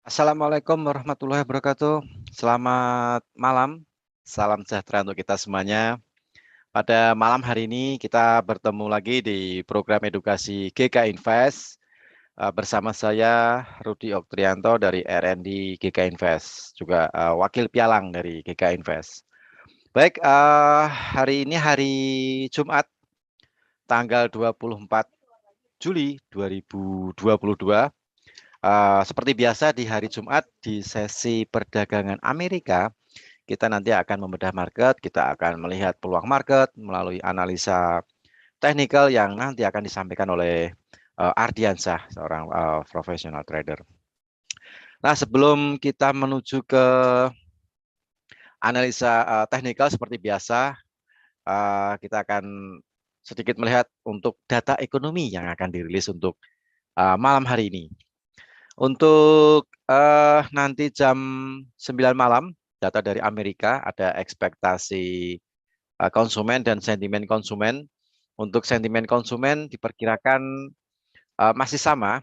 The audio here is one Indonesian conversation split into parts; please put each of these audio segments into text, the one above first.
Assalamualaikum warahmatullahi wabarakatuh. Selamat malam, salam sejahtera untuk kita semuanya. Pada malam hari ini kita bertemu lagi di program edukasi GK Invest bersama saya Rudi Oktrianto dari RND GK Invest, juga wakil pialang dari GK Invest. Baik, hari ini hari Jumat tanggal 24 Juli 2022. Seperti biasa di hari Jumat di sesi perdagangan Amerika, kita nanti akan membedah market, kita akan melihat peluang market melalui analisa teknikal yang nanti akan disampaikan oleh Ardiansyah, seorang profesional trader. Nah, sebelum kita menuju ke analisa teknikal seperti biasa, kita akan sedikit melihat untuk data ekonomi yang akan dirilis untuk malam hari ini. Untuk nanti jam 9 malam, data dari Amerika, ada ekspektasi konsumen dan sentimen konsumen. Untuk sentimen konsumen diperkirakan masih sama,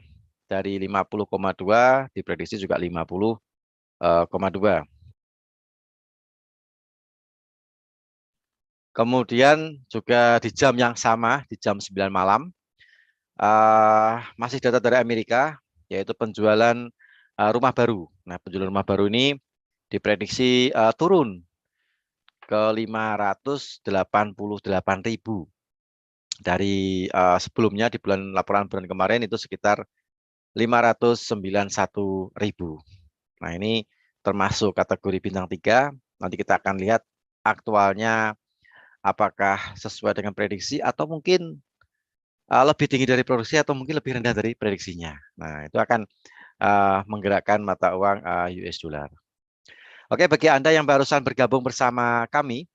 dari 50,2, diprediksi juga 50,2. Kemudian juga di jam yang sama, di jam 9 malam, masih data dari Amerika, yaitu penjualan rumah baru. Nah, penjualan rumah baru ini diprediksi turun ke 588.000 dari sebelumnya di laporan bulan kemarin itu sekitar 591.000. Nah, ini termasuk kategori bintang 3. Nanti kita akan lihat aktualnya apakah sesuai dengan prediksi atau mungkin lebih tinggi dari prediksi atau mungkin lebih rendah dari prediksinya. Nah, itu akan menggerakkan mata uang US dollar. Oke, bagi Anda yang barusan bergabung bersama kami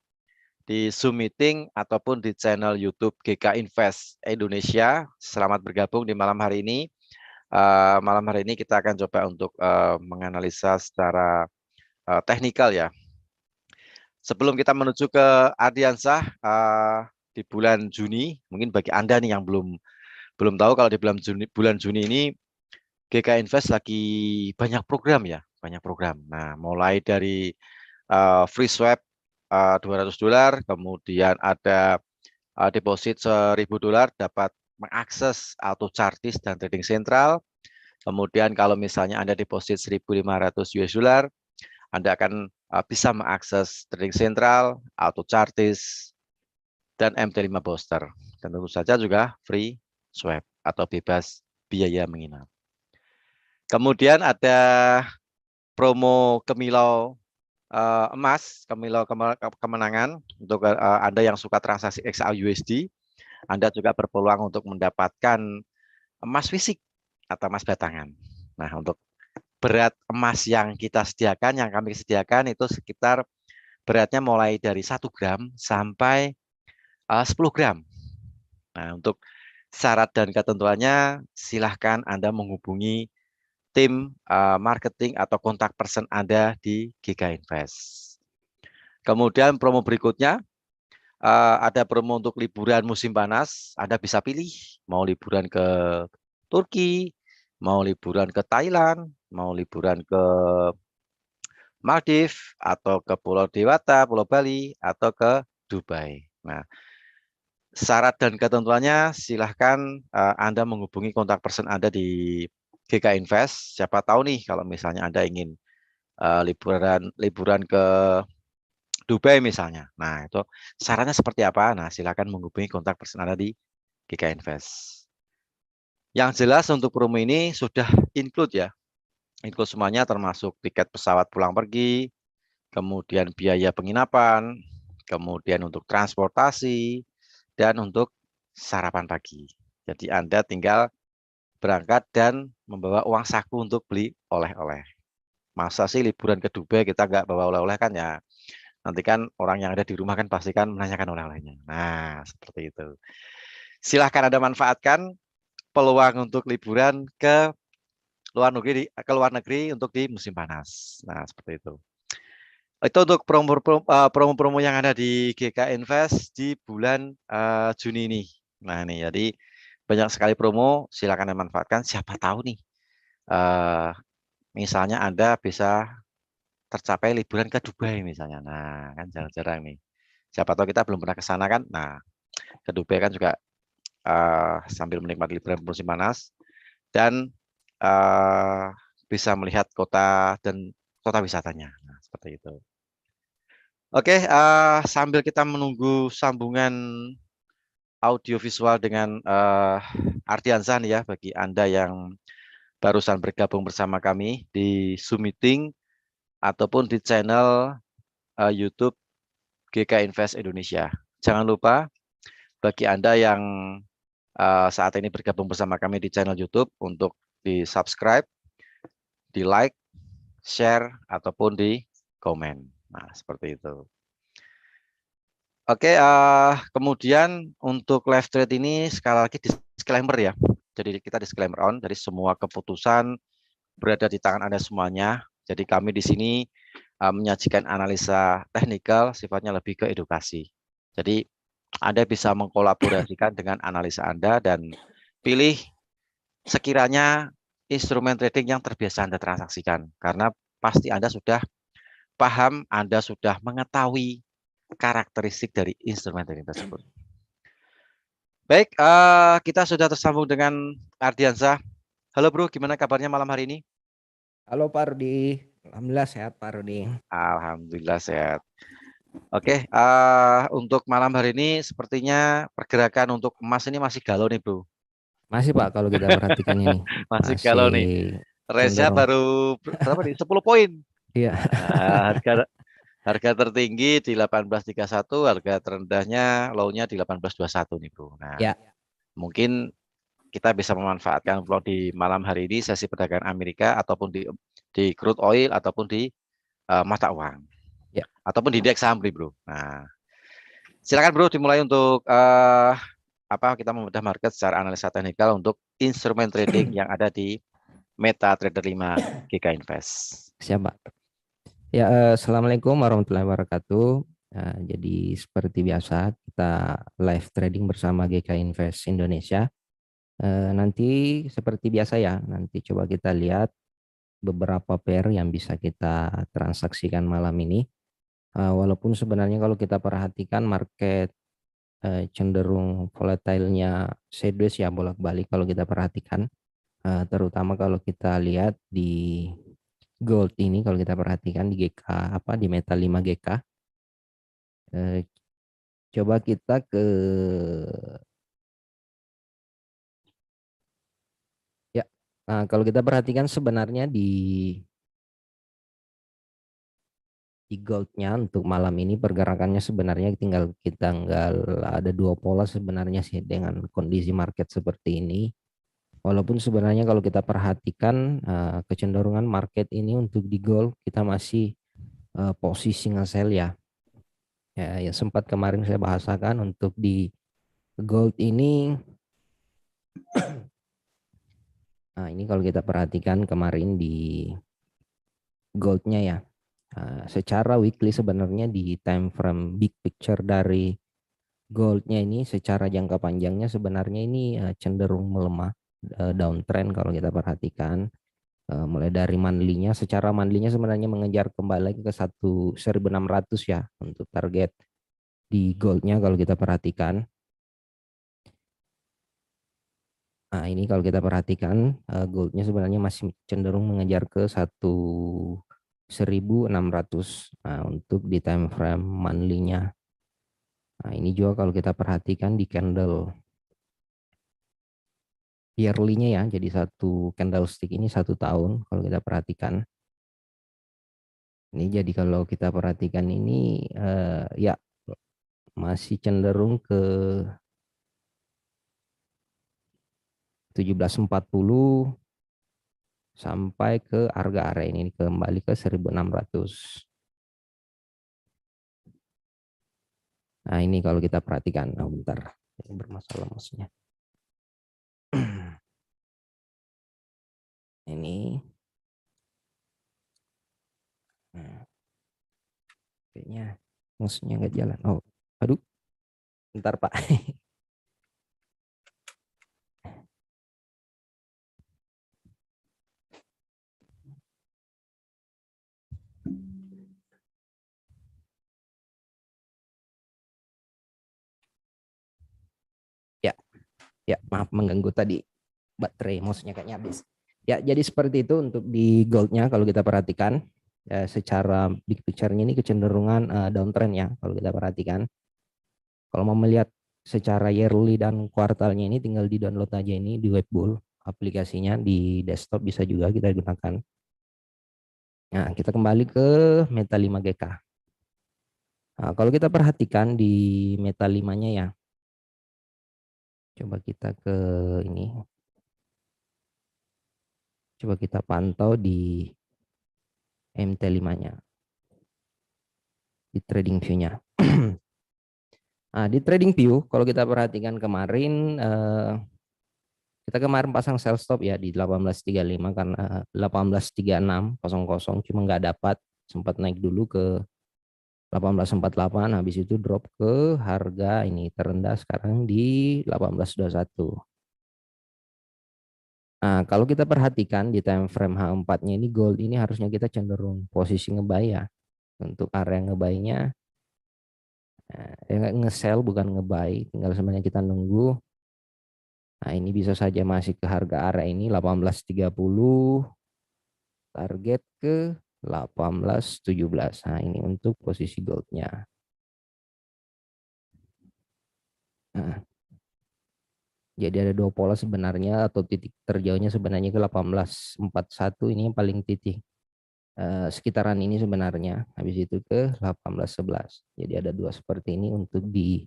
di Zoom meeting ataupun di channel YouTube GK Invest Indonesia, selamat bergabung di malam hari ini. Malam hari ini kita akan coba untuk menganalisa secara teknikal ya. Sebelum kita menuju ke Ardiansyah di bulan Juni, mungkin bagi Anda nih yang belum tahu, kalau di bulan Juni ini GK Invest lagi banyak program ya, banyak program. Nah, mulai dari free swap $200, kemudian ada deposit $1.000 dapat mengakses auto chartis dan trading sentral. Kemudian kalau misalnya Anda deposit $1.500, Anda akan bisa mengakses trading sentral, auto chartis, dan MT5 booster. Dan tentu saja juga free swap atau bebas biaya menginap. Kemudian ada promo Kemilau emas, Kemilau kemenangan untuk Anda yang suka transaksi XAUSD. Anda juga berpeluang untuk mendapatkan emas fisik atau emas batangan. Nah, untuk berat emas yang kita sediakan, yang kami sediakan itu sekitar beratnya mulai dari 1 gram sampai 10 gram. Nah, untuk syarat dan ketentuannya silahkan Anda menghubungi tim marketing atau kontak person Anda di GK Invest. Kemudian promo berikutnya, ada promo untuk liburan musim panas. Anda bisa pilih mau liburan ke Turki, mau liburan ke Thailand, mau liburan ke Maldives, atau ke Pulau Dewata, Pulau Bali, atau ke Dubai. Nah, syarat dan ketentuannya silahkan Anda menghubungi kontak person Anda di GK Invest. Siapa tahu nih kalau misalnya Anda ingin liburan ke Dubai misalnya. Nah, itu syaratnya seperti apa? Nah, silakan menghubungi kontak person Anda di GK Invest. Yang jelas untuk promo ini sudah include ya. Include semuanya termasuk tiket pesawat pulang pergi, kemudian biaya penginapan, kemudian untuk transportasi, dan untuk sarapan pagi. Jadi Anda tinggal berangkat dan membawa uang saku untuk beli oleh-oleh. Masa sih liburan ke Dubai kita nggak bawa oleh-oleh kan ya? Nanti kan orang yang ada di rumah kan pasti kan menanyakan oleh-olehnya. Nah, seperti itu. Silahkan Anda manfaatkan peluang untuk liburan ke luar negeri untuk di musim panas. Nah, seperti itu. Itu untuk promo-promo yang ada di GK Invest di bulan Juni ini. Nah, ini jadi banyak sekali promo, silakan Anda manfaatkan. Siapa tahu nih misalnya Anda bisa tercapai liburan ke Dubai misalnya. Nah, kan jarang-jarang nih. Siapa tahu kita belum pernah ke sana kan. Nah, ke Dubai kan juga sambil menikmati liburan musim panas dan bisa melihat kota dan kota wisatanya. Nah, seperti itu. Oke, sambil kita menunggu sambungan audio visual dengan Ardiansah nih ya, bagi Anda yang barusan bergabung bersama kami di Zoom meeting ataupun di channel YouTube GK Invest Indonesia. Jangan lupa bagi Anda yang saat ini bergabung bersama kami di channel YouTube untuk di subscribe, di like, share, ataupun di komen. Nah, seperti itu. Oke, kemudian untuk live trade ini sekali lagi disclaimer ya. Jadi kita disclaimer on, jadi semua keputusan berada di tangan Anda semuanya. Jadi kami di sini menyajikan analisa teknikal, sifatnya lebih ke edukasi. Jadi Anda bisa mengkolaborasikan dengan analisa Anda dan pilih sekiranya instrumen trading yang terbiasa Anda transaksikan. Karena pasti Anda sudah paham, Anda sudah mengetahui karakteristik dari instrumen trading tersebut. Baik, kita sudah tersambung dengan Ardiansah. Halo bro, gimana kabarnya malam hari ini? Halo Pak Rudi, alhamdulillah sehat Pak Rudi. Alhamdulillah sehat. Oke, untuk malam hari ini sepertinya pergerakan untuk emas ini masih galau nih bro. Masih Pak kalau kita perhatikan ini Masih galau masih nih. Range-nya cenderung. baru berapa nih? 10 poin. Iya. Harga tertinggi di 1831, harga terendahnya low-nya di 1821 nih bro. Nah, Ya. mungkin kita bisa memanfaatkan peluang di malam hari ini sesi perdagangan Amerika ataupun di crude oil ataupun di mata uang Ya. ataupun di indeks saham bro. Nah, silakan bro dimulai untuk kita membedah market secara analisa teknikal untuk instrumen trading yang ada di MetaTrader 5 GK Invest. Siap Pak. Ya, assalamualaikum warahmatullahi wabarakatuh. Jadi seperti biasa kita live trading bersama GK Invest Indonesia. Nanti seperti biasa ya, nanti coba kita lihat beberapa pair yang bisa kita transaksikan malam ini. Walaupun sebenarnya kalau kita perhatikan market cenderung volatile-nya sideways ya, bolak-balik kalau kita perhatikan, terutama kalau kita lihat di gold ini, kalau kita perhatikan di GK di Meta 5 GK. Coba kita ke ya, kalau kita perhatikan sebenarnya di goldnya untuk malam ini pergerakannya sebenarnya tinggal ada dua pola sebenarnya sih dengan kondisi market seperti ini. Walaupun sebenarnya kalau kita perhatikan kecenderungan market ini untuk di gold kita masih posisi nge-sell ya. Ya, sempat kemarin saya bahasakan untuk di gold ini. Nah, ini kalau kita perhatikan kemarin di goldnya ya. Secara weekly sebenarnya di time frame big picture dari goldnya ini secara jangka panjangnya sebenarnya ini cenderung melemah, downtrend kalau kita perhatikan. Mulai dari monthly-nya, secara monthly-nya sebenarnya mengejar kembali lagi ke 1.600 ya untuk target di goldnya kalau kita perhatikan. Nah, ini kalau kita perhatikan goldnya sebenarnya masih cenderung mengejar ke 1.600 untuk di time frame monthly-nya. Nah, ini juga kalau kita perhatikan di candle yearly-nya ya, jadi satu candlestick ini 1 tahun kalau kita perhatikan. Ini jadi kalau kita perhatikan ini ya masih cenderung ke 1740 sampai ke harga area ini kembali ke 1.600. Nah, ini kalau kita perhatikan. Oh, bentar. Ini bermasalah maksudnya. Ini. Nah, kayaknya maksudnya nggak jalan. Oh, aduh. Bentar, Pak. Ya, maaf mengganggu tadi, baterai mouse-nya kayaknya habis. Ya, jadi seperti itu untuk di goldnya kalau kita perhatikan secara big picture-nya ini kecenderungan downtrend ya kalau kita perhatikan. Kalau mau melihat secara yearly dan kuartalnya ini tinggal di-download aja ini di Webbull aplikasinya di desktop bisa juga kita gunakan. Nah, kita kembali ke Meta 5GK. Nah, kalau kita perhatikan di Meta 5-nya ya, coba kita ke ini, coba kita pantau di MT5-nya, di trading view-nya. Nah, di trading view, kalau kita perhatikan kemarin, kita kemarin pasang sell stop ya di 18.35 karena 18.36.00 cuma nggak dapat, sempat naik dulu ke 18.48, habis itu drop ke harga ini terendah sekarang di 18.21. Nah, kalau kita perhatikan di time frame H4-nya ini gold ini harusnya kita cenderung posisi nge-buy ya. Untuk area nge-buy-nya nge-sell bukan nge-buy, tinggal sebenarnya kita nunggu. Nah, ini bisa saja masih ke harga area ini 18.30, target ke 18.17. Nah, ini untuk posisi goldnya. Nah, jadi ada dua pola sebenarnya atau titik terjauhnya sebenarnya ke 18.41 ini yang paling titik sekitaran ini sebenarnya. Habis itu ke 18.11. Jadi ada dua seperti ini untuk di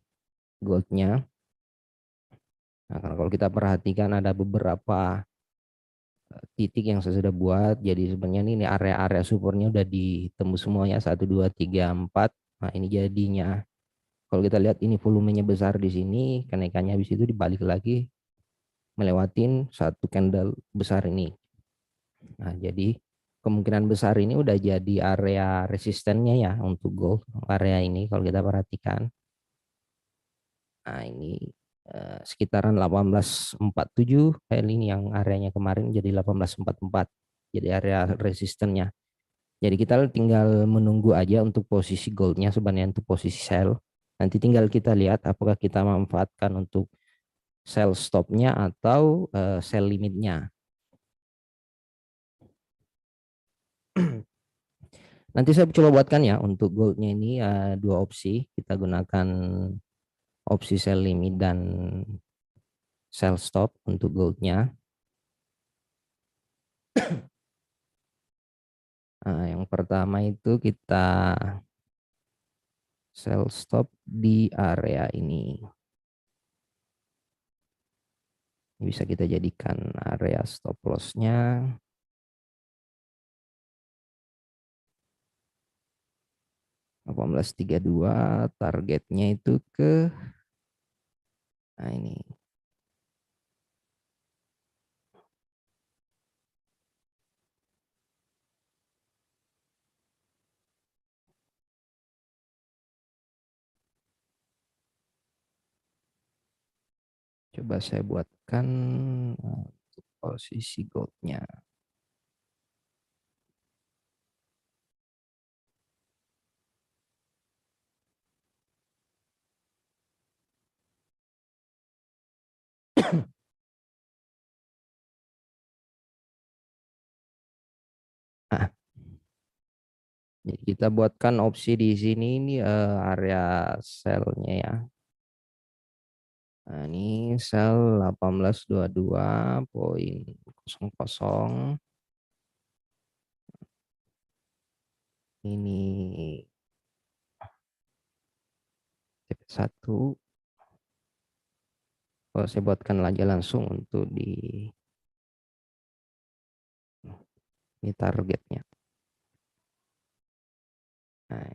goldnya. Nah, kalau kita perhatikan ada beberapa titik yang saya sudah buat. Jadi sebenarnya ini area-area supportnya udah ditembus semuanya 1, 2, 3, 4. Nah, ini jadinya kalau kita lihat ini volumenya besar di sini, kenaikannya habis itu dibalik lagi melewatin satu candle besar ini. Nah, jadi kemungkinan besar ini udah jadi area resistennya ya untuk gold area ini kalau kita perhatikan. Nah, ini sekitaran 18.47 ini yang areanya kemarin jadi 18.44. Jadi area resistennya. Jadi kita tinggal menunggu aja untuk posisi goldnya sebenarnya untuk posisi sell. Nanti tinggal kita lihat apakah kita memanfaatkan untuk sell stopnya atau sell limitnya. Nanti saya coba buatkan ya untuk goldnya ini dua opsi. Kita gunakan opsi sell limit dan sell stop untuk goldnya. Nah, yang pertama itu kita sell stop di area ini. Bisa kita jadikan area stop loss-nya 18.32, targetnya itu ke nah ini. Coba saya buatkan untuk posisi goldnya. Nah, jadi kita buatkan opsi di sini ini area sell-nya ya. Nah, ini sell 18.22.00. Ini TP1. Kalau saya buatkan aja langsung untuk di targetnya. Nah,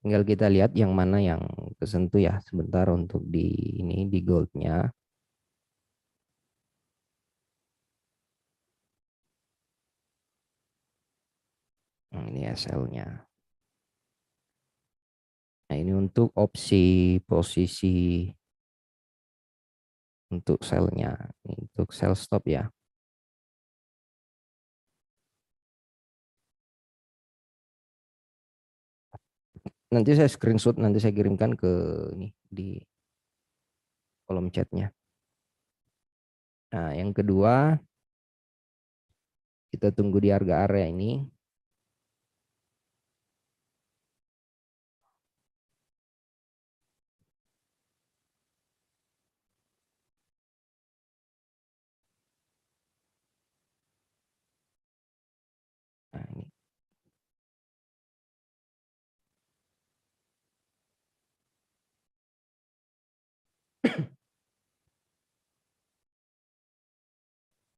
tinggal kita lihat yang mana yang kesentuh ya sebentar untuk di ini di goldnya. Ini SL-nya. Nah, ini untuk opsi posisi untuk sell-nya, untuk sell stop ya. nanti saya screenshot, nanti saya kirimkan ke ini di kolom chatnya. Nah, yang kedua kita tunggu di harga area ini. Nah, ini.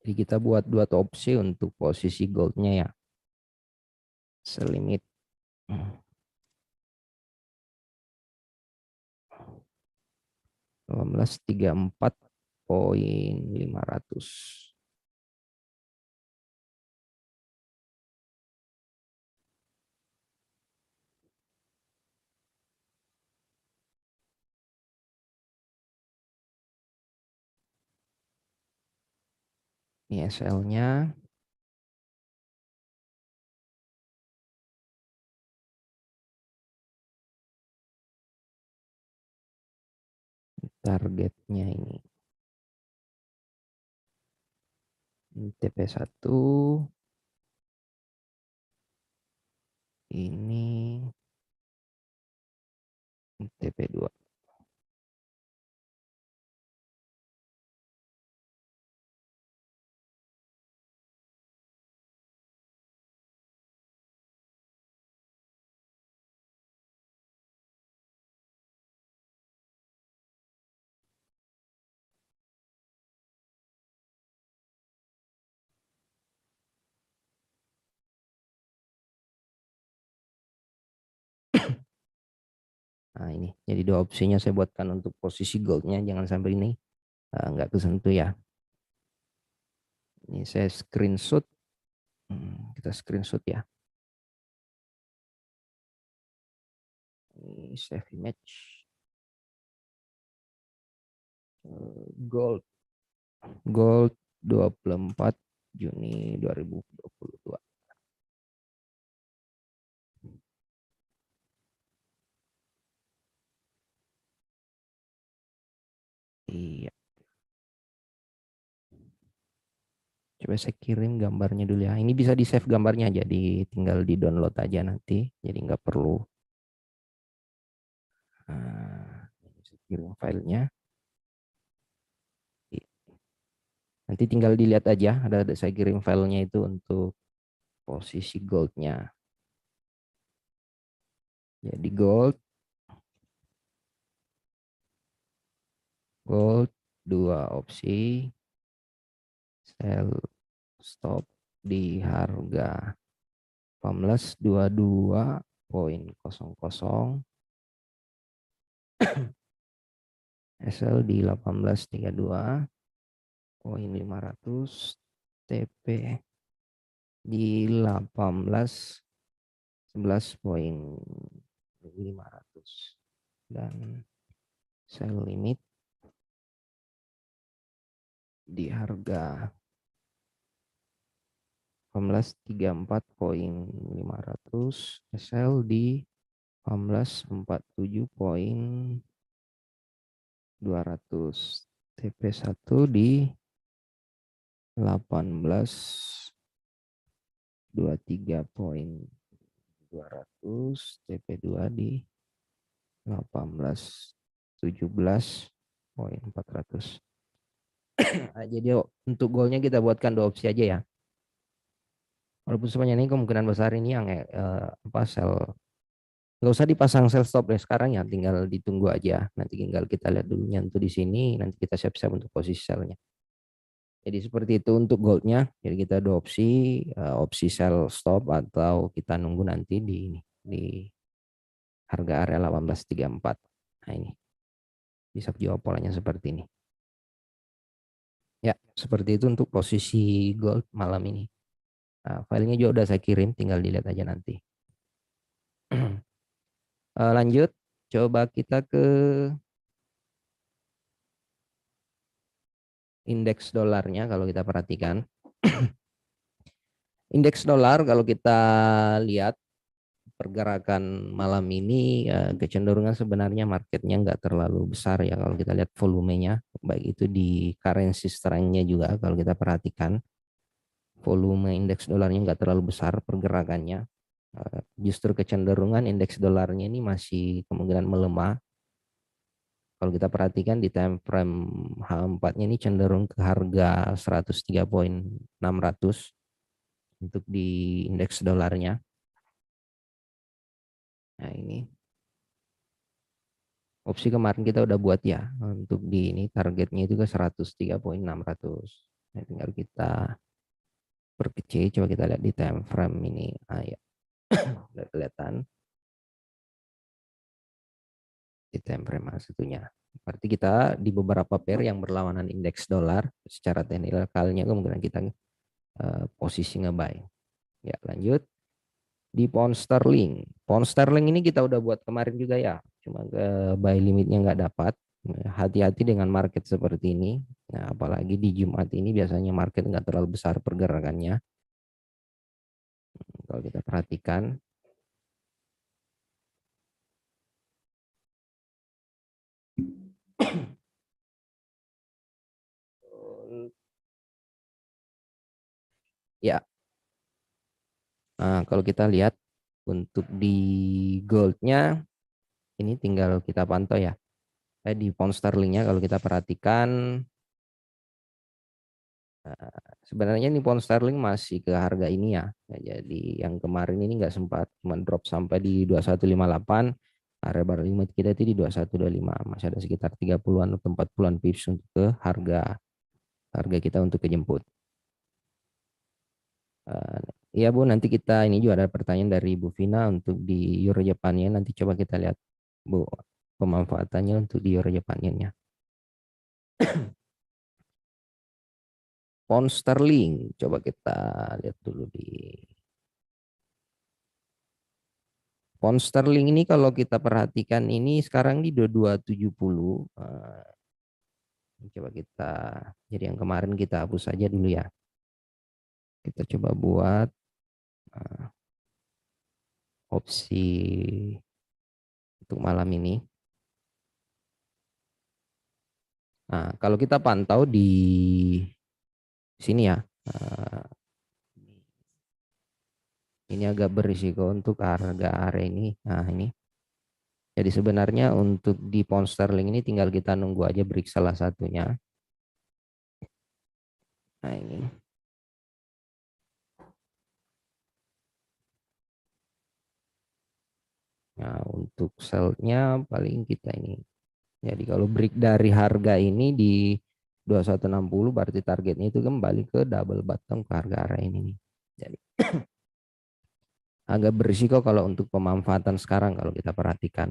Jadi kita buat dua opsi untuk posisi goldnya ya. Selimit 1834.500. Ini SL-nya. Targetnya ini TP1, ini TP2. Nah, ini jadi dua opsinya saya buatkan untuk posisi goldnya, jangan sampai ini nggak kesentuh ya. Ini saya screenshot. Kita screenshot ya. Ini save image. Gold 24 Juni 2022. Iya, coba saya kirim gambarnya dulu ya. Ini bisa di save gambarnya, jadi tinggal di download aja nanti, jadi nggak perlu. Saya kirim filenya. Nanti tinggal dilihat aja, ada saya kirim filenya itu untuk posisi goldnya. Jadi gold dua opsi, sell stop di harga 1822.00, SL di 1832.500, TP di 1811.500 dan sell limit di harga 1834.500, SL di 1847.200, TP1 di 1823.200, TP2 di 1817.400. Nah, jadi untuk golnya kita buatkan dua opsi aja ya. Walaupun sebenarnya ini kemungkinan besar ini yang apa sel nggak usah dipasang sell stop deh sekarang ya, tinggal ditunggu aja. Nanti tinggal kita lihat dulu nyentuh di sini, nanti kita siap-siap untuk posisi sellnya. Jadi seperti itu untuk goldnya. Jadi kita ada opsi sell stop atau kita nunggu nanti di harga area 1834. Nah ini bisa jawab polanya seperti ini. Ya, seperti itu untuk posisi gold malam ini. Nah, filenya juga udah saya kirim, tinggal dilihat aja nanti. Lanjut, coba kita ke indeks dolarnya kalau kita perhatikan. Indeks dolar kalau kita lihat pergerakan malam ini kecenderungan sebenarnya marketnya nggak terlalu besar ya kalau kita lihat volumenya, baik itu di currency strength-nya juga kalau kita perhatikan volume indeks dolarnya nggak terlalu besar pergerakannya. Justru kecenderungan indeks dolarnya ini masih kemungkinan melemah. Kalau kita perhatikan di time frame H4-nya ini cenderung ke harga 103.600 untuk di indeks dolarnya. Nah, ini opsi kemarin kita udah buat ya untuk di ini targetnya itu ke 103.600. Nah, tinggal kita perkecil, coba kita lihat di time frame ini. Ah, ya, udah kelihatan di time frame satunya. Berarti kita di beberapa pair yang berlawanan indeks dolar secara teknikalnya kemungkinan kita posisi nge-buy. Ya, lanjut di pound sterling. Pound sterling ini kita udah buat kemarin juga ya. Cuma buy limitnya nggak dapat. Hati-hati dengan market seperti ini. Nah, apalagi di Jumat ini biasanya market nggak terlalu besar pergerakannya. Kalau kita perhatikan. Ya, nah, kalau kita lihat untuk di goldnya ini tinggal kita pantau ya. Di pound sterlingnya kalau kita perhatikan sebenarnya ini pound sterling masih ke harga ini ya. Nah, jadi yang kemarin ini nggak sempat cuma drop sampai di 2158. Area bar limit kita itu di 2125. Masih ada sekitar 30-an atau 40-an pips untuk ke harga kita untuk kejemput. Iya Bu, nanti kita ini juga ada pertanyaan dari Bu Vina untuk di Euro Japan Yen. Nanti coba kita lihat Bu pemanfaatannya untuk di Euro Japan Yen-nya. Pound sterling, coba kita lihat dulu di pound sterling ini kalau kita perhatikan ini sekarang di 2270. Coba kita, jadi yang kemarin kita hapus saja dulu ya. Kita coba buat opsi untuk malam ini. Nah, kalau kita pantau di sini ya, ini agak berisiko untuk harga area ini. Nah, ini. Jadi sebenarnya untuk di pound sterling ini tinggal kita nunggu aja break salah satunya. Nah, ini. Nah, untuk sell-nya paling kita ini. Jadi kalau break dari harga ini di 2160 berarti targetnya itu kembali ke double bottom ke harga area ini nih. Jadi agak berisiko kalau untuk pemanfaatan sekarang kalau kita perhatikan.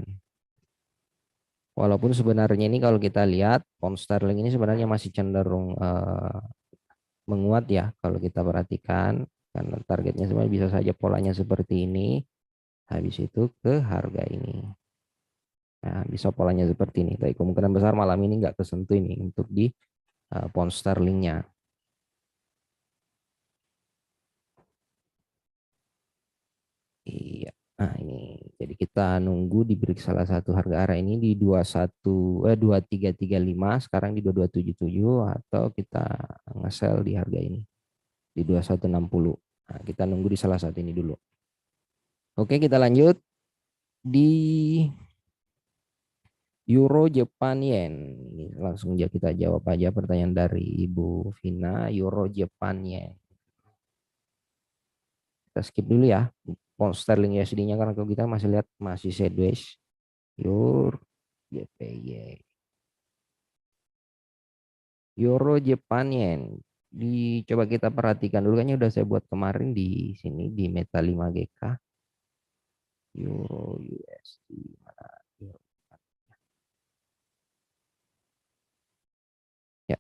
Walaupun sebenarnya ini kalau kita lihat pound sterling ini sebenarnya masih cenderung menguat ya kalau kita perhatikan karena targetnya sebenarnya bisa saja polanya seperti ini habis itu ke harga ini. Nah, bisa polanya seperti ini. Tapi kemungkinan besar malam ini nggak kesentuh ini untuk di pound sterlingnya. Iya. Nah, ini jadi kita nunggu di break salah satu harga area ini di 2335 sekarang di 2277 atau kita nge-sell di harga ini di 2160. Nah, kita nunggu di salah satu ini dulu. Oke, kita lanjut di Euro Japan Yen. Ini langsung aja kita jawab aja pertanyaan dari Ibu Vina. Euro Japan Yen. Kita skip dulu ya. Pound sterling USD-nya karena kalau kita masih lihat masih sideways. Euro JPY. Euro Japan Yen. Coba kita perhatikan dulu, kayaknya udah saya buat kemarin di sini di Meta 5GK. Euro USD. Ya,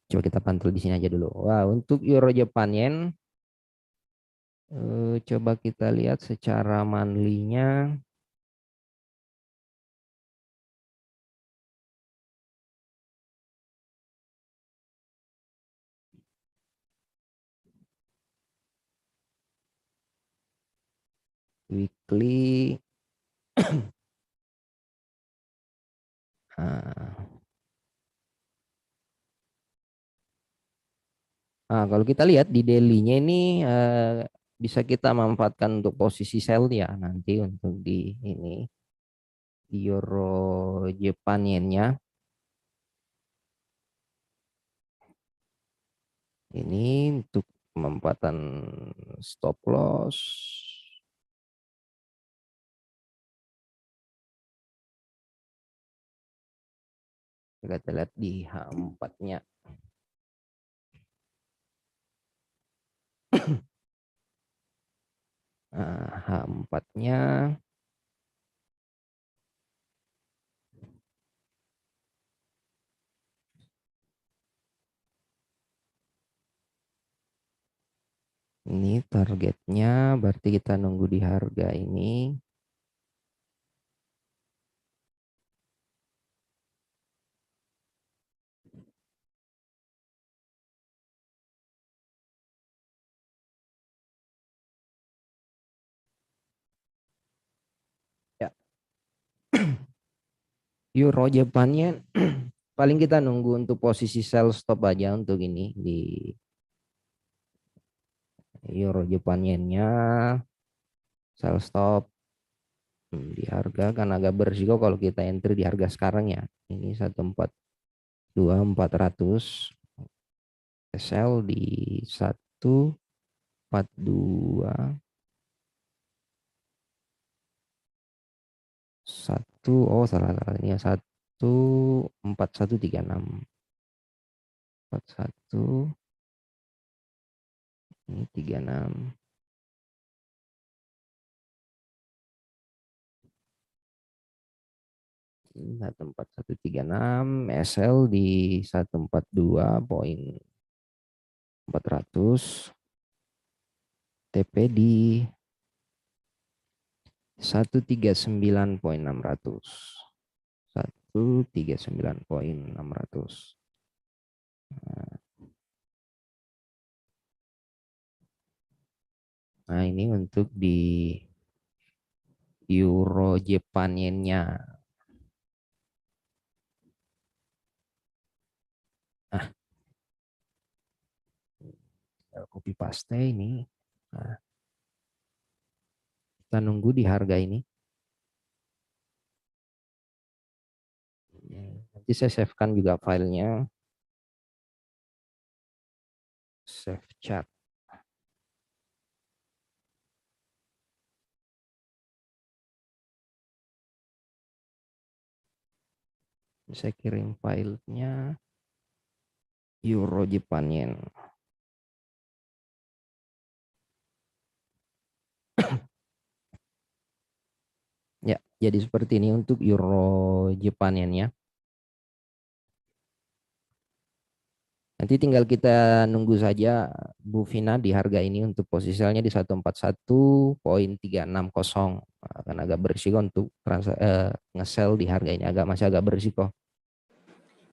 coba kita pantau di sini aja dulu. Wah, untuk Euro Japan Yen coba kita lihat secara monthly-nya. weekly. Nah, kalau kita lihat di daily-nya ini bisa kita manfaatkan untuk posisi sell ya nanti untuk di ini Euro Japan yen-nya. Ini untuk pemanfaatan stop loss. Kita lihat di H4-nya. Nah, H4-nya ini targetnya berarti kita nunggu di harga ini. Ya. Euro Japannya paling kita nunggu untuk posisi sell stop aja untuk ini di Euro Japan yen-nya sell stop di harga kan agak berisiko kalau kita entry di harga sekarang ya. Ini 142.400, sell di 142 salah ini ya 14136 41 ini 36 ini 14136 SL di 142.400 TP di 139.600 139.600. Nah, ini untuk di Euro Japan yen-nya. Nah, copy paste ini. Nah, kita nunggu di harga ini. Nanti saya save-kan juga filenya. Save chart. Saya kirim filenya Euro Japan yen. Ya, jadi seperti ini untuk Euro Japan yen-nya. Nanti tinggal kita nunggu saja Bu Vina di harga ini untuk posisinya di 141.360. Akan agak berisiko untuk nge-sell di harga ini masih agak berisiko.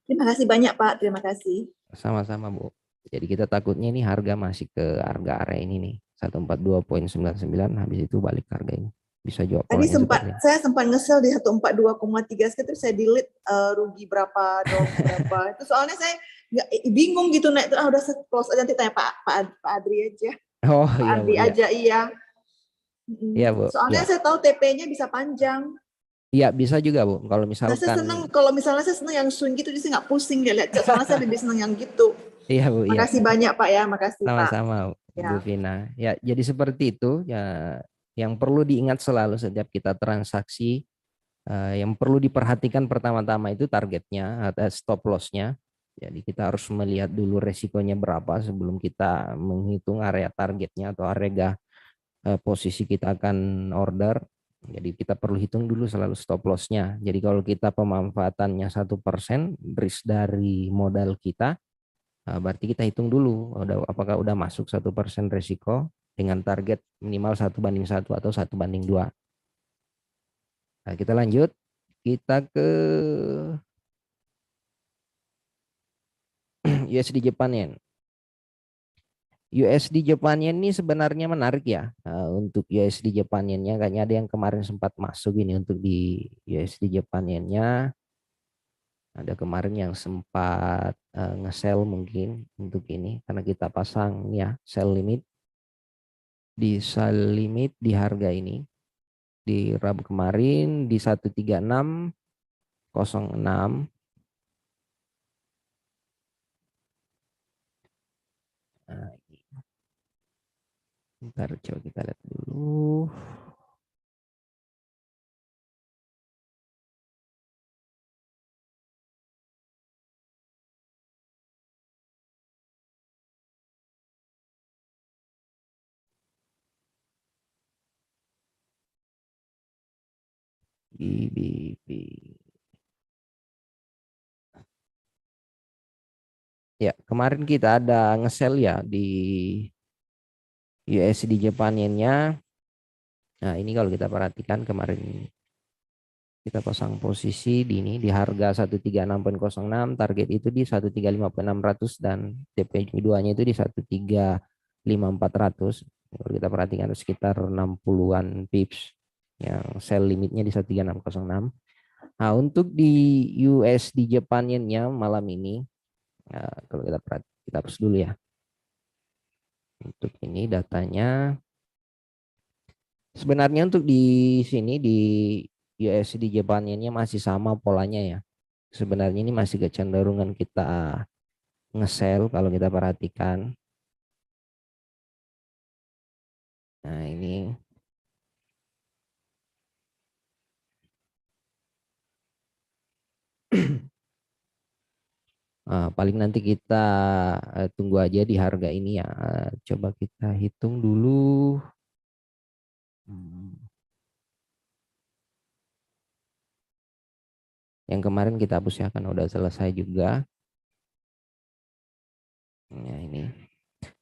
Terima kasih banyak Pak, terima kasih. Sama-sama Bu. Jadi kita takutnya ini harga masih ke harga area ini nih 142.99 habis itu balik harga ini. Bisa jawab Tadi polanya saya sempat nge-sell di 142,3 sekitar saya delete rugi berapa dong berapa. Itu soalnya saya bingung gitu naik itu udah close aja nanti tanya Pak Adri aja. Oh Pak iya Bu, Adri aja iya. Iya Bu. Soalnya Ya. saya tahu TP-nya bisa panjang. Iya bisa juga Bu. Kalau Nah, saya misalkan seneng kalau misalnya saya seneng yang swing gitu jadi saya nggak pusing dia lihat. Soalnya saya lebih seneng yang gitu. iya Bu, iya. Makasih banyak Pak ya, makasih Pak. Sama-sama Bu Ya. Vina. Ya, jadi seperti itu ya yang perlu diingat selalu setiap kita transaksi yang perlu diperhatikan pertama-tama itu targetnya atau stop loss-nya. Jadi kita harus melihat dulu resikonya berapa sebelum kita menghitung area targetnya atau area posisi kita akan order. Jadi kita perlu hitung dulu selalu stop loss-nya. Jadi kalau kita pemanfaatannya 1% risk dari modal kita, berarti kita hitung dulu apakah udah masuk 1% risiko dengan target minimal 1:1 atau 1:2. Nah, kita lanjut. Kita ke USD Japan Yen. USD Japan Yen ini sebenarnya menarik ya. Untuk USD Japan Yen-nya kayaknya ada yang kemarin sempat masuk ini untuk di USD Japan Yen-nya. Ada kemarin yang sempat nge-sell mungkin untuk ini karena kita pasang ya sell limit di harga ini di Rabu kemarin di 13606. Nah, bentar coba kita lihat dulu. BBB. Ya, kemarin kita ada nge-sell ya di USD Japan Yen-nya. Nah, ini kalau kita perhatikan kemarin kita pasang posisi di ini di harga 136.06, target itu di 135.600 dan TP 2-nya itu di 135.400. Kalau kita perhatikan sekitar 60-an pips yang sell limitnya di 13606. Nah, untuk di USD Japan Yen-nya malam ini, nah, kalau kita perhatikan, kita hapus dulu ya. Untuk ini datanya sebenarnya untuk di sini di USD Japan Yen-nya masih sama polanya ya. Sebenarnya ini masih kecenderungan kita nge-sell kalau kita perhatikan. Nah, ini paling nanti kita tunggu aja di harga ini ya. Coba kita hitung dulu. Yang kemarin kita hapus ya kan udah selesai juga. Ya ini.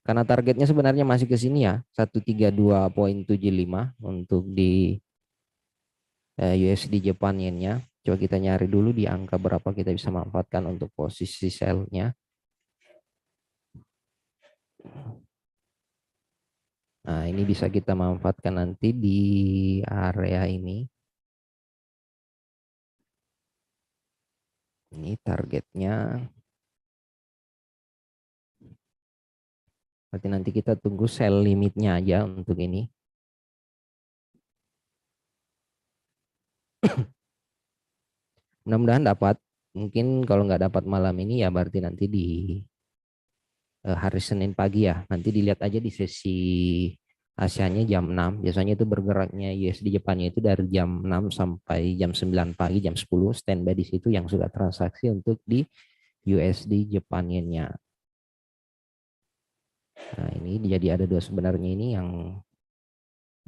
Karena targetnya sebenarnya masih ke sini ya, 132.75 untuk di USD Japan Yen-nya. Coba kita nyari dulu di angka berapa kita bisa manfaatkan untuk posisi sell-nya. Nah, ini bisa kita manfaatkan nanti di area ini. Ini targetnya. Berarti nanti kita tunggu sell limitnya aja untuk ini. Mudah-mudahan dapat. Mungkin kalau nggak dapat malam ini ya berarti nanti di hari Senin pagi ya. Nanti dilihat aja di sesi Asianya jam 6. Biasanya itu bergeraknya USD Jepannya itu dari jam 6 sampai jam 9 pagi, jam 10 standby di situ yang sudah transaksi untuk di USD Jepannya. Nah, ini jadi ada dua sebenarnya ini yang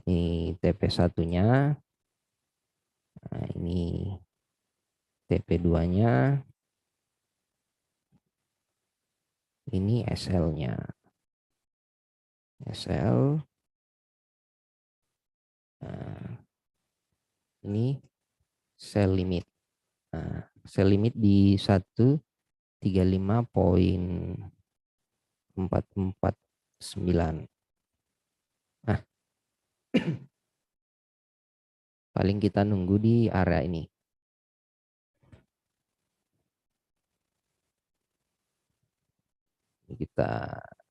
ini TP1-nya. Nah, ini TP2-nya. Ini SL-nya. SL. Nah, ini sell limit. Nah, sell limit di 135.449. Nah, paling kita nunggu di area ini.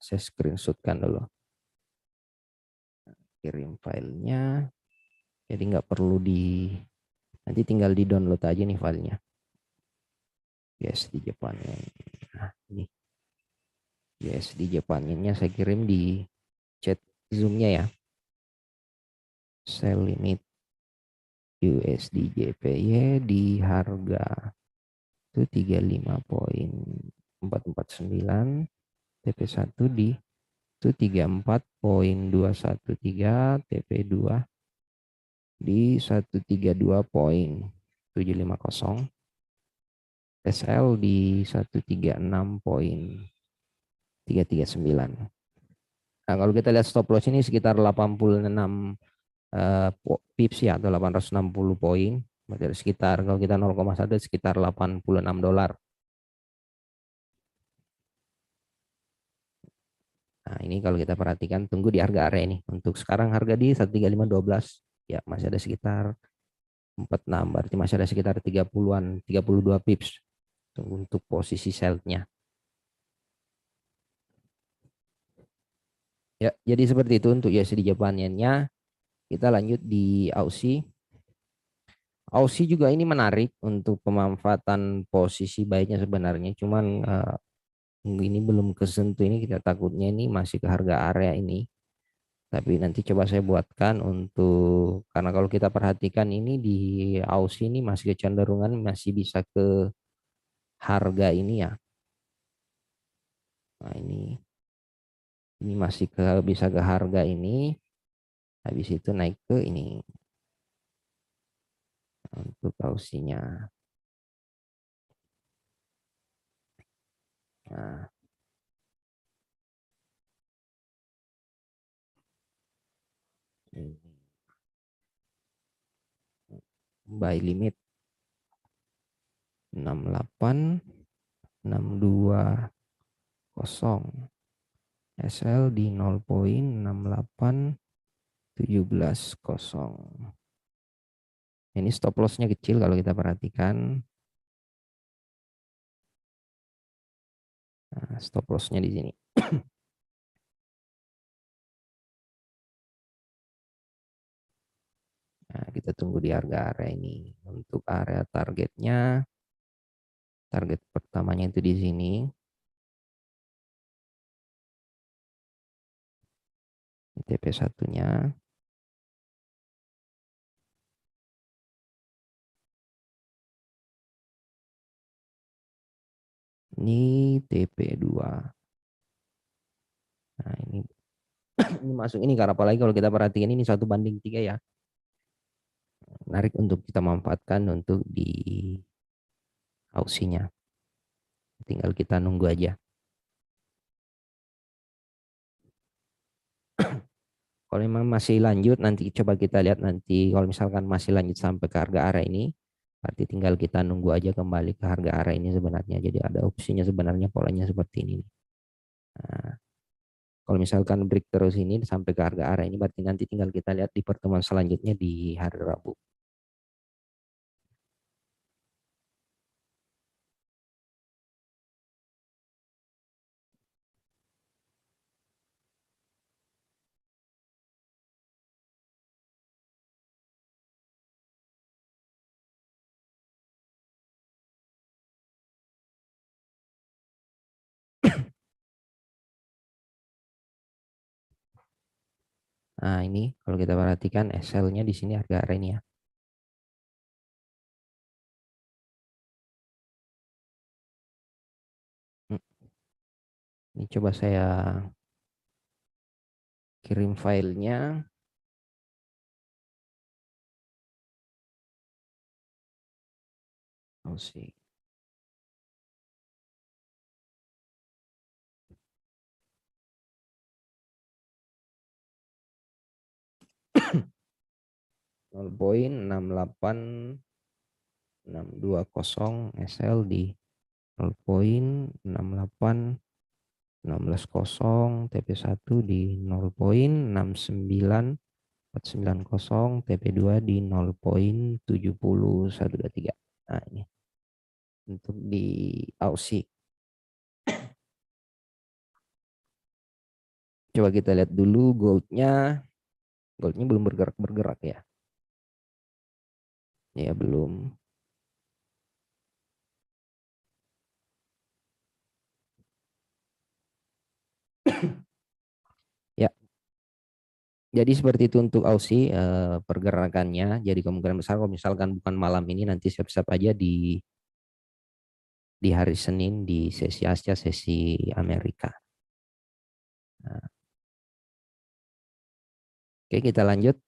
Saya screenshotkan dulu. Kirim filenya. Jadi nggak perlu nanti tinggal di download aja nih filenya. USD Japannya. Nah, ini USD Japannya saya kirim di chat Zoom-nya ya. Sell limit USD JPY di harga itu 35.449, TP1 di itu 34.213, TP2 di 132.750, SL di 136.339. Nah, kalau kita lihat stop loss ini sekitar 86 pips ya, atau 860 poin. Berarti sekitar kalau kita 0,1 sekitar $86. Nah, ini kalau kita perhatikan tunggu di harga area ini. Untuk sekarang harga di 13512 ya masih ada sekitar 46, berarti masih ada sekitar 30-an, 32 pips untuk posisi sell-nya. Ya, jadi seperti itu untuk USD Japaniannya. Kita lanjut di Aussie. Aussie juga ini menarik untuk pemanfaatan posisi baiknya sebenarnya, cuman ini belum kesentuh, ini kita takutnya ini masih ke harga area ini. Tapi nanti coba saya buatkan untuk, karena kalau kita perhatikan ini di Aussie ini masih kecenderungan masih bisa ke harga ini ya. Nah, ini masih bisa ke harga ini, habis itu naik ke ini untuk Aussie-nya. Nah, ini buy limit 6862 SL di 0,6817. Ini stop loss-nya kecil kalau kita perhatikan. Nah, stop loss-nya di sini. Nah, kita tunggu di harga area ini. Untuk area targetnya, target pertamanya itu di sini. TP1-nya. Ini TP2. Nah, ini ini masuk ini karena apalagi kalau kita perhatikan ini 1:3 ya. Menarik untuk kita manfaatkan untuk di Aussie-nya. Tinggal kita nunggu aja. Kalau memang masih lanjut, nanti coba kita lihat nanti kalau misalkan masih lanjut sampai ke harga area ini, berarti tinggal kita nunggu aja kembali ke harga area ini sebenarnya. Jadi ada opsinya sebenarnya polanya seperti ini. Nah, kalau misalkan break terus ini sampai ke harga area ini, berarti nanti tinggal kita lihat di pertemuan selanjutnya di hari Rabu. Nah, ini kalau kita perhatikan SL-nya di sini harga area ini ya. Ini coba saya kirim filenya. Oh sih. Nol poin 68.620 SL di 0,6816 TP1 di 0,6949 TP2 di 0,7013. Nah, ini untuk di Aussie. Coba kita lihat dulu goldnya. Goldnya belum bergerak ya. Ya belum. Ya, jadi seperti itu untuk Aussie pergerakannya. Jadi kemungkinan besar kalau misalkan bukan malam ini nanti siap-siap aja di hari Senin di sesi Asia, sesi Amerika. Nah, oke, kita lanjut.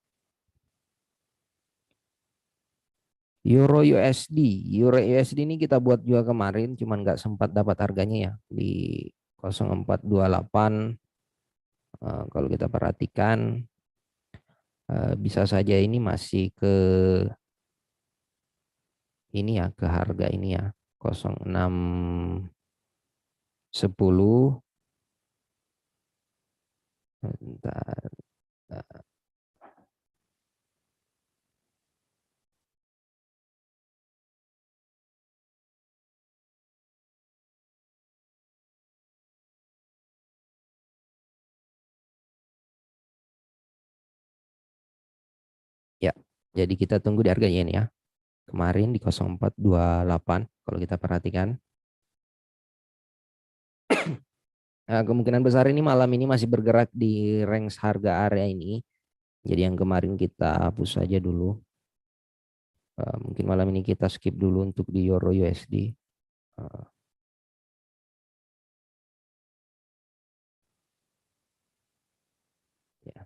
Euro USD. Euro USD ini kita buat juga kemarin, cuman nggak sempat dapat harganya ya di 0428. Kalau kita perhatikan bisa saja ini masih ke ini ya, ke harga ini ya 0610 Bentar. Ya, jadi kita tunggu di harga yen ya. Kemarin di 0428 kalau kita perhatikan. Nah, kemungkinan besar ini malam ini masih bergerak di range harga area ini. Jadi yang kemarin kita hapus saja dulu. Mungkin malam ini kita skip dulu untuk di Euro USD. Ya.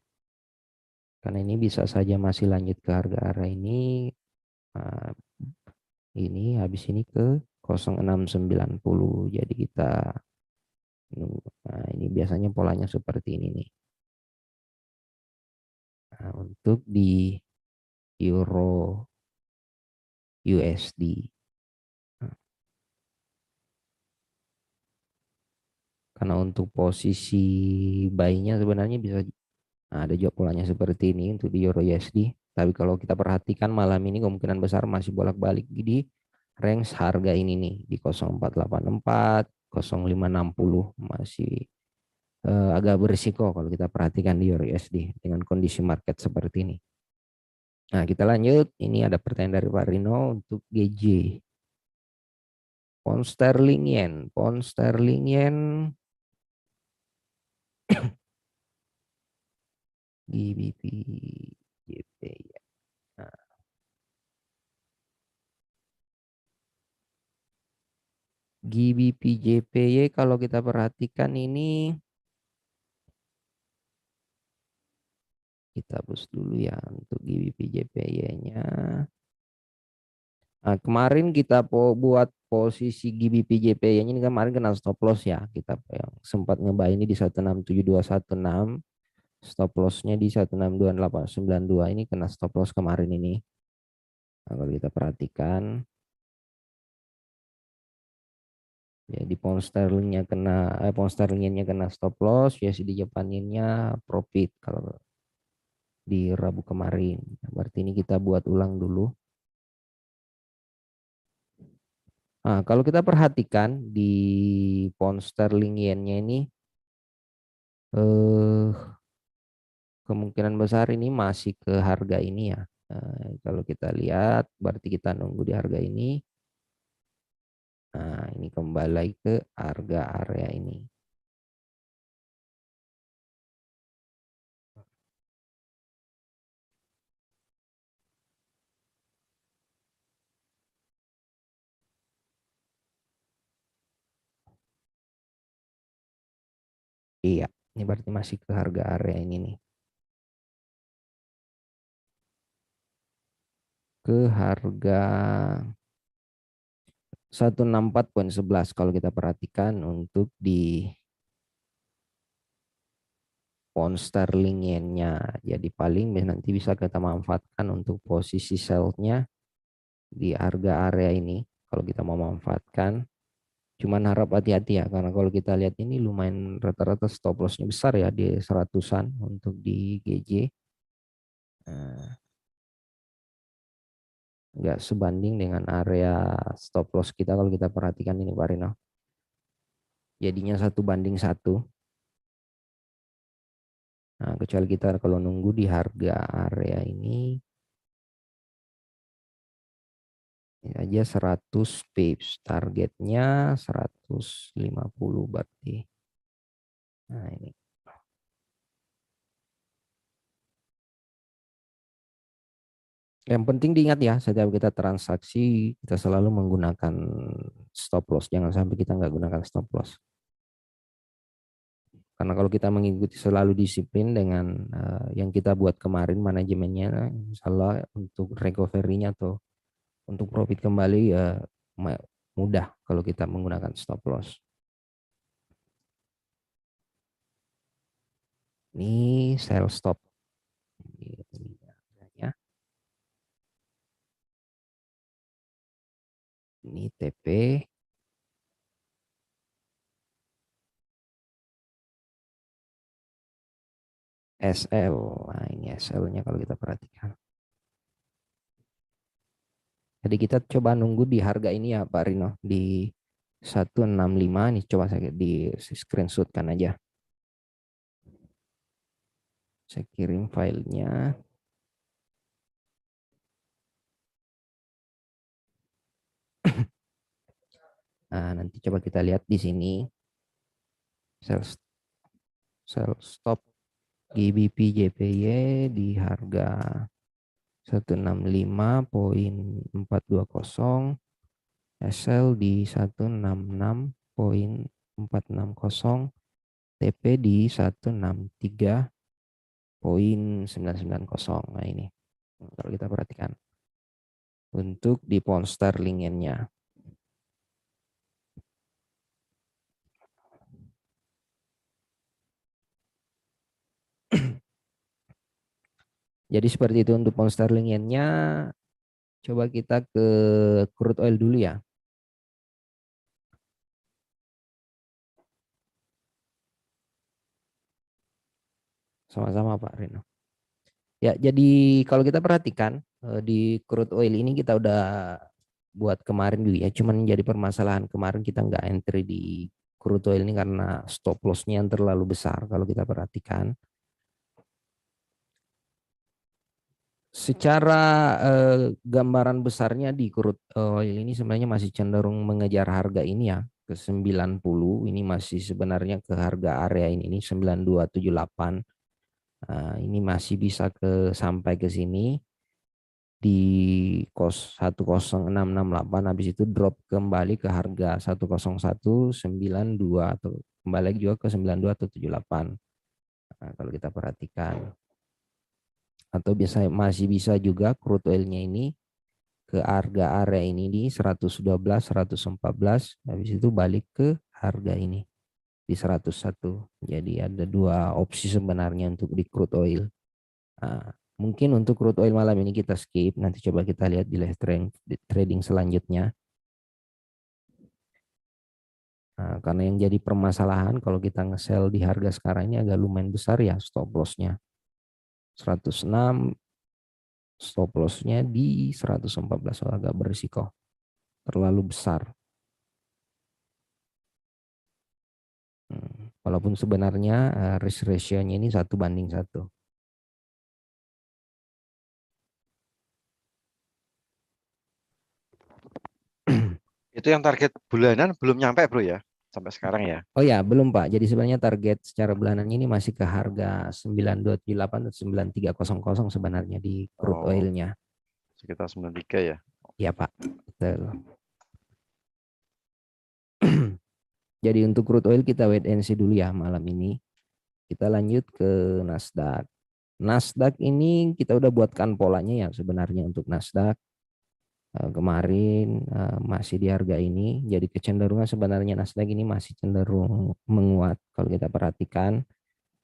Karena ini bisa saja masih lanjut ke harga area ini. Ini habis ini ke 0690. Jadi kita nunggu. Nah, ini biasanya polanya seperti ini nih. Nah, untuk di Euro USD. Karena untuk posisi buy-nya sebenarnya bisa ada juga polanya seperti ini untuk di Euro USD. Tapi kalau kita perhatikan malam ini kemungkinan besar masih bolak-balik di range harga ini nih di 0484, 0560 masih agak berisiko kalau kita perhatikan di Euro USD dengan kondisi market seperti ini. Nah, kita lanjut. Ini ada pertanyaan dari Pak Rino untuk GJ. Pound sterling yen. Pound sterling yen GBP JP ya. Nah, GBP JPY kalau kita perhatikan ini kita hapus dulu ya untuk GBP JPY-nya. Nah, kemarin kita buat posisi GBP JPY-nya ini kemarin kena stop loss ya. Kita yang sempat ngebuy ini di 167216. Stop loss-nya di 162892 ini kena stop loss kemarin ini. Nah, kalau kita perhatikan ya di pound sterlingnya kena pound sterlingnya kena stop loss, USD Japaninnya profit kalau di Rabu kemarin. Berarti ini kita buat ulang dulu. Nah, kalau kita perhatikan di pound sterling yen-nya ini eh kemungkinan besar ini masih ke harga ini ya. Kalau kita lihat berarti kita nunggu di harga ini. Nah, ini kembali lagi ke harga area ini. Iya, ini berarti masih ke harga area ini nih. Ke harga 164,11 kalau kita perhatikan untuk di pound sterling yen-nya. Jadi paling nanti bisa kita manfaatkan untuk posisi sell-nya di harga area ini kalau kita mau manfaatkan. Cuman harap hati-hati ya karena kalau kita lihat ini lumayan rata-rata stop loss-nya besar ya di seratusan untuk di GJ. Nggak sebanding dengan area stop loss kita kalau kita perhatikan ini Pak Rino. Jadinya 1:1. Nah, kecuali kita kalau nunggu di harga area ini aja 100 pips, targetnya 150 berarti. Nah, ini. Yang penting diingat ya, setiap kita transaksi kita selalu menggunakan stop loss. Jangan sampai kita nggak gunakan stop loss. Karena kalau kita mengikuti selalu disiplin dengan yang kita buat kemarin manajemennya, insya untuk recovery-nya atau untuk profit kembali ya mudah kalau kita menggunakan stop loss. Ini sell stop. Ini TP. SL. Nah, ini SL-nya kalau kita perhatikan. Jadi kita coba nunggu di harga ini ya Pak Rino, di 165 nih, coba saya di screenshotkan aja. Saya kirim filenya. Nah, nanti coba kita lihat di sini sell stop GBP JPY di harga 165.420, SL di 166.460, TP di 163.990. Nah ini kalau kita perhatikan untuk di pound sterling yen-nya. Jadi seperti itu untuk pound sterling yen-nya. Coba kita ke crude oil dulu ya. Sama-sama Pak Rino. Ya, jadi kalau kita perhatikan di crude oil ini kita udah buat kemarin juga ya. Cuman jadi permasalahan kemarin kita nggak entry di crude oil ini karena stop loss-nya yang terlalu besar kalau kita perhatikan. Secara gambaran besarnya di crude oil ini sebenarnya masih cenderung mengejar harga ini ya ke 90. Ini masih sebenarnya ke harga area ini 9278. Ini masih bisa sampai ke sini di kos 10668, habis itu drop kembali ke harga 10192 atau kembali lagi juga ke 92 atau 78. Nah, kalau kita perhatikan, atau masih bisa juga crude oilnya ini ke harga area ini di 112 114, habis itu balik ke harga ini di 101. Jadi ada dua opsi sebenarnya untuk di crude oil. Nah, mungkin untuk crude oil malam ini kita skip, nanti coba kita lihat di live trading selanjutnya. Nah, karena yang jadi permasalahan kalau kita nge-sell di harga sekarang ini agak lumayan besar ya stop loss-nya. 106, stop loss-nya di 114, so agak berisiko. Terlalu besar. Walaupun sebenarnya risk ratio-nya ini 1:1. Itu yang target bulanan belum nyampe bro ya sampai sekarang ya. Oh ya, belum Pak. Jadi sebenarnya target secara bulanan ini masih ke harga 9278 atau 9300 sebenarnya di crude Oh, oil-nya. sekitar 93 ya. Ya Pak, betul. Jadi untuk crude oil kita wait and see dulu ya malam ini. Kita lanjut ke Nasdaq. Nasdaq ini kita udah buatkan polanya ya sebenarnya untuk Nasdaq. Kemarin masih di harga ini. Jadi kecenderungan sebenarnya Nasdaq ini masih cenderung menguat. Kalau kita perhatikan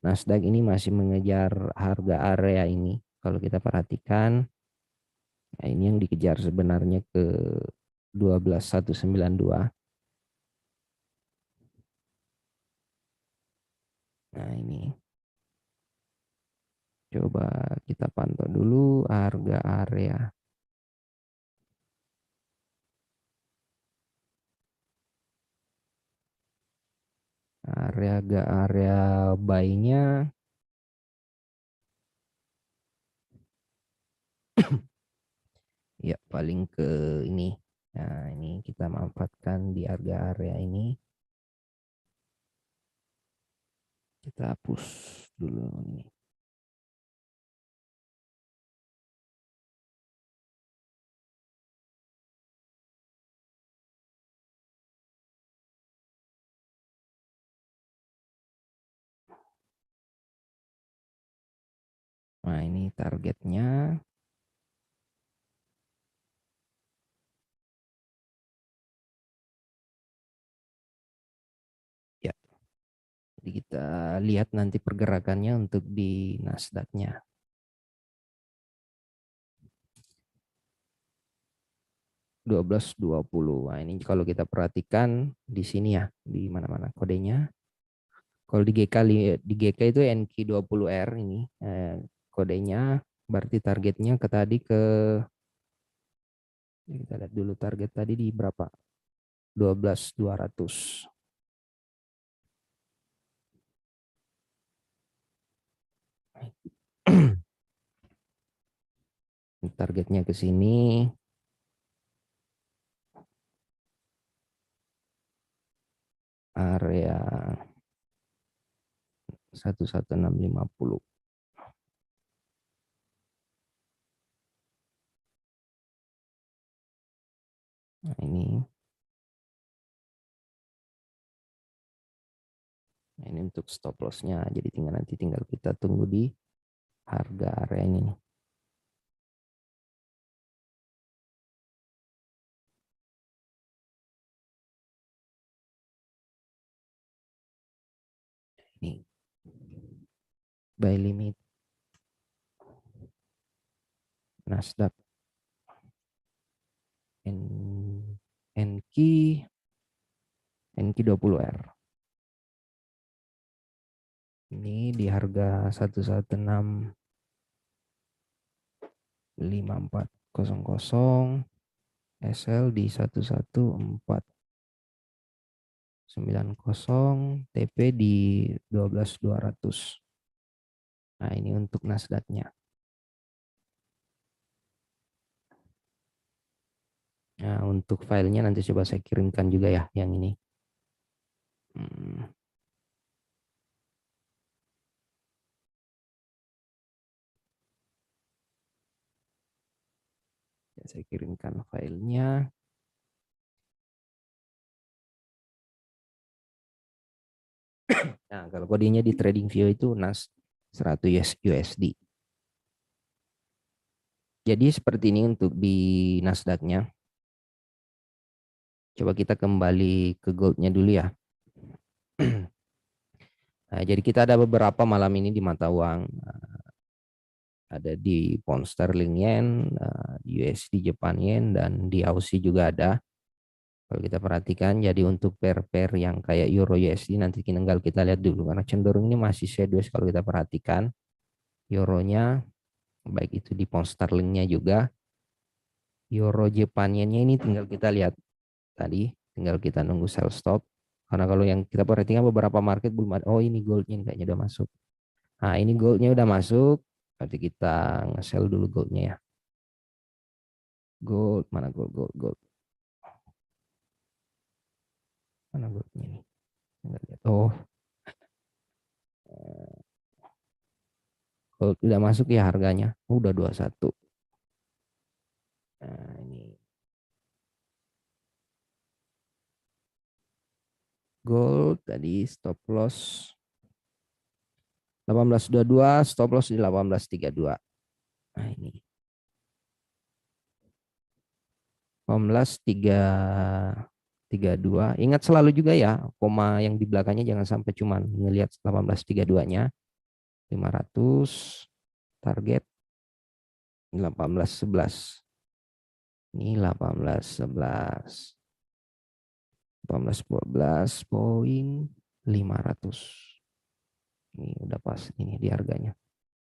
Nasdaq ini masih mengejar harga area ini. Kalau kita perhatikan, nah ini yang dikejar sebenarnya ke 12192. Nah ini coba kita pantau dulu harga area. Area buy-nya ya paling ke ini. Nah ini kita manfaatkan di harga area ini. Kita hapus dulu ini. Nah ini targetnya. Ya, jadi kita lihat nanti pergerakannya untuk di Nasdaq-nya. 12.20. Nah, ini kalau kita perhatikan di sini ya, di mana-mana kodenya. Kalau di GK itu NQ20R ini kodenya, berarti targetnya ke tadi ke, kita lihat dulu target tadi di berapa, 12.200. Targetnya ke sini. Area 11650. Nah, ini untuk stop lossnya. Jadi nanti tinggal kita tunggu di harga area ini nih. Ini buy limit Nasdaq NQ20R. Ini di harga 1165400, SL di 11490, TP di 12200. Nah, ini untuk Nasdaq-nya. Nah, untuk filenya nanti coba saya kirimkan juga ya yang ini. Saya kirimkan filenya. Nah, kalau kodenya di TradingView itu NAS 100 USD. Jadi seperti ini untuk di Nasdaq-nya. Coba kita kembali ke goldnya dulu ya. Nah, jadi kita ada beberapa malam ini di mata uang. Ada di pound sterling yen, USD Japan yen, dan di Aussie juga ada. Kalau kita perhatikan, jadi untuk pair-pair yang kayak Euro USD nanti tinggal kita lihat dulu. Karena cenderung ini masih sideways kalau kita perhatikan. Euronya, baik itu di pound sterlingnya juga. Euro Japan yen-nya ini tinggal kita lihat. Tadi tinggal kita nunggu sell stop. Karena kalau yang kita perhatikan beberapa market belum ada. Oh, ini goldnya kayaknya udah masuk. Nah, ini goldnya udah masuk. Berarti kita nge-sell dulu goldnya ya. Gold, mana gold. Mana goldnya nih? Oh, gold udah masuk ya harganya. Udah 21. Nah, ini gold tadi stop loss 1822, stop loss di 1832. Nah, ini 1832. Ingat selalu juga ya, koma yang di belakangnya jangan sampai cuman ngelihat 1832-nya. 500 target 1811. Ini 1811. 1812.500. Ini udah pas ini di harganya.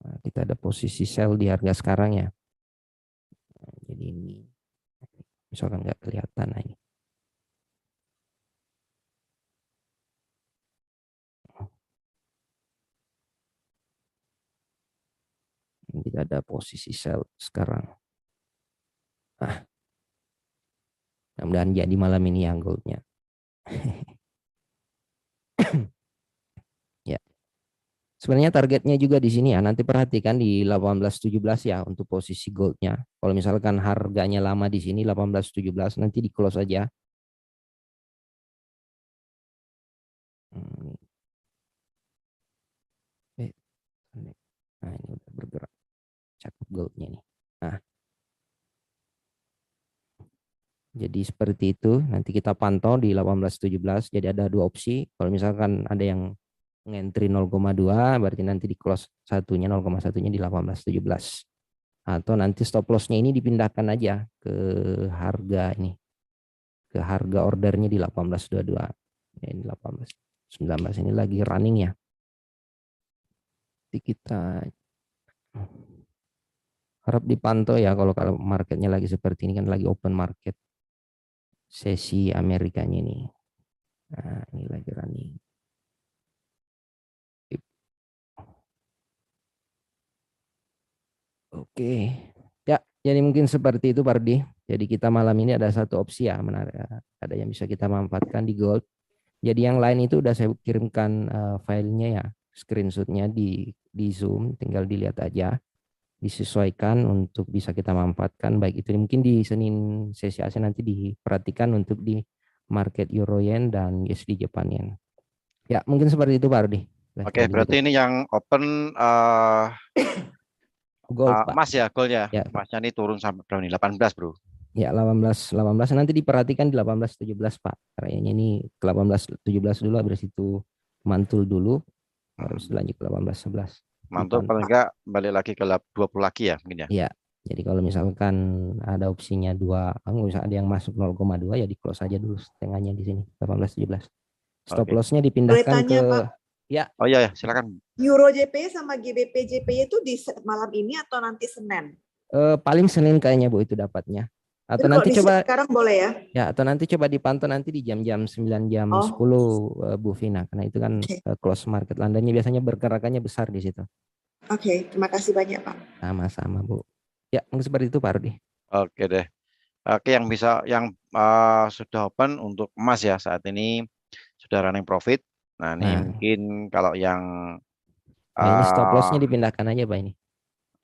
Nah, kita ada posisi sell di harga sekarang ya. Nah, jadi ini misalkan nggak kelihatan, nah ini. Kita ada posisi sell sekarang. Nah, mudah-mudahan jadi malam ini yang goldnya. Ya. Sebenarnya targetnya juga di sini ya. Nanti perhatikan di 1817 ya untuk posisi goldnya. Kalau misalkan harganya lama di sini 1817, nanti di close aja. Nah, ini udah bergerak. Cakep goldnya nih. Nah, jadi seperti itu. Nanti kita pantau di 1817. Jadi ada dua opsi. Kalau misalkan ada yang ngentri 0,2, berarti nanti di close satunya 0,1-nya di 1817. Atau nanti stop loss-nya ini dipindahkan aja ke harga ini. Ke harga ordernya di 1822. Ini 18. 19 ini lagi running ya. Jadi kita harap dipantau ya kalau marketnya lagi seperti ini, kan lagi open market sesi Amerikanya ini. Nah, ini lagi running. Oke. Ya, jadi mungkin seperti itu Pak Rudi. Jadi kita malam ini ada satu opsi ya, menarik. Ada yang bisa kita manfaatkan di gold. Jadi yang lain itu udah saya kirimkan filenya ya, screenshotnya di Zoom, tinggal dilihat aja, disesuaikan untuk bisa kita manfaatkan. Baik itu mungkin di Senin sesi Asia nanti diperhatikan untuk di market Euro Yen dan USD Japan Yen. Ya, mungkin seperti itu Pak Rudi. Oke, berarti ini yang open gold Pak. emas ya, gold ya. Ya, Emasnya ini turun sampai berapa nih? 18, Bro. Ya, 18 nanti diperhatikan di 18 17 Pak. Kayaknya ini ke 18 17 dulu, habis itu mantul dulu, harus lanjut ke 18 11. Mantul paling enggak balik lagi ke 20 lagi ya mungkin ya. Iya. Jadi kalau misalkan ada opsinya 2, kalau misalnya ada yang masuk 0,2 ya di close aja dulu setengahnya di sini 18 17. Stop lossnya dipindahkan tanya, ke Pak. Ya. Oh iya ya, silakan. Euro JP sama GBP JP itu di malam ini atau nanti Senin? Paling Senin kayaknya Bu itu dapatnya. Atau jadi nanti coba sekarang boleh ya? Ya, atau nanti coba dipantau nanti di jam-jam 9 jam 10 Bu Vina, karena itu kan close market Londonnya biasanya bergerakannya besar di situ. Oke, terima kasih banyak Pak. Sama-sama Bu. Ya, mungkin seperti itu Pak Rudi. Oke deh. Oke, yang sudah open untuk emas ya saat ini sudah running profit. Nah, ini mungkin kalau yang ini stop lossnya dipindahkan aja Pak ini.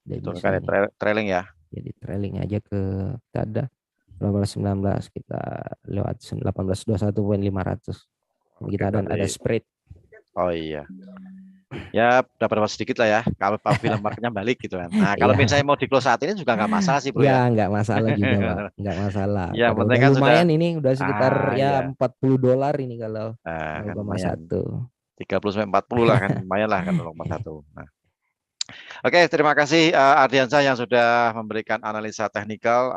Itu kan trailing ya. Jadi trailing aja ke kita ada 18-19, kita lewat 18-21.500. Kita ada spread. Oh iya. Ya dapat sedikit lah ya kalau film marketnya balik gitu kan. Nah kalau misalnya mau di close saat ini juga nggak masalah sih Bro ya. Nggak masalah juga Pak, nggak masalah. Ya penting kan lumayan sudah, ini udah sekitar $40 ini kalau kan 0,1. 30-40 lah kan, lumayan lah kan 0,1. Nah. Oke, terima kasih Ardiansyah yang sudah memberikan analisa teknikal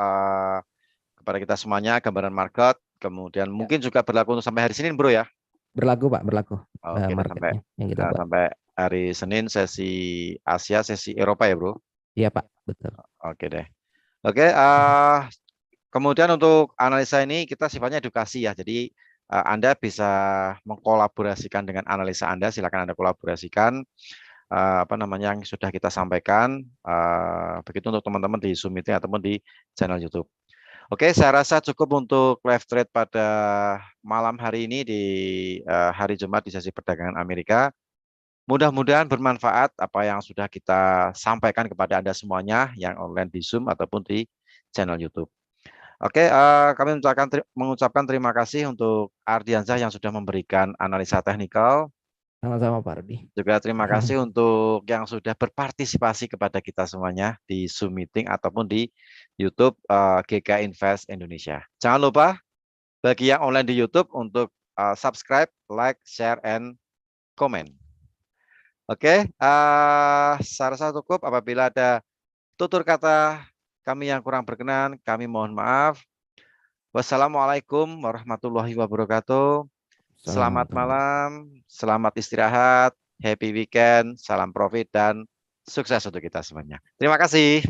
kepada kita semuanya, gambaran market, kemudian mungkin juga berlaku untuk sampai hari Senin Bro ya. Berlaku Pak, berlaku. Oke, sampai yang kita sampai hari Senin sesi Asia, sesi Eropa ya Bro. Iya Pak, betul. Oke deh. Oke, kemudian untuk analisa ini kita sifatnya edukasi ya. Jadi Anda bisa mengkolaborasikan dengan analisa Anda, silakan Anda kolaborasikan yang sudah kita sampaikan, begitu untuk teman-teman di Zoom meeting ataupun di channel YouTube. Oke, saya rasa cukup untuk live trade pada malam hari ini di hari Jumat di sesi perdagangan Amerika. Mudah-mudahan bermanfaat apa yang sudah kita sampaikan kepada Anda semuanya yang online di Zoom ataupun di channel YouTube. Oke, kami mengucapkan terima kasih untuk Ardiansyah yang sudah memberikan analisa teknikal. Sama-sama Pak Rudi. Juga terima kasih untuk yang sudah berpartisipasi kepada kita semuanya di Zoom meeting ataupun di YouTube GK Invest Indonesia. Jangan lupa bagi yang online di YouTube untuk subscribe, like, share, and comment. Oke, saya rasa cukup. Apabila ada tutur kata kami yang kurang berkenan, kami mohon maaf. Wassalamualaikum warahmatullahi wabarakatuh. Selamat malam, selamat istirahat, happy weekend, salam profit, dan sukses untuk kita semuanya. Terima kasih.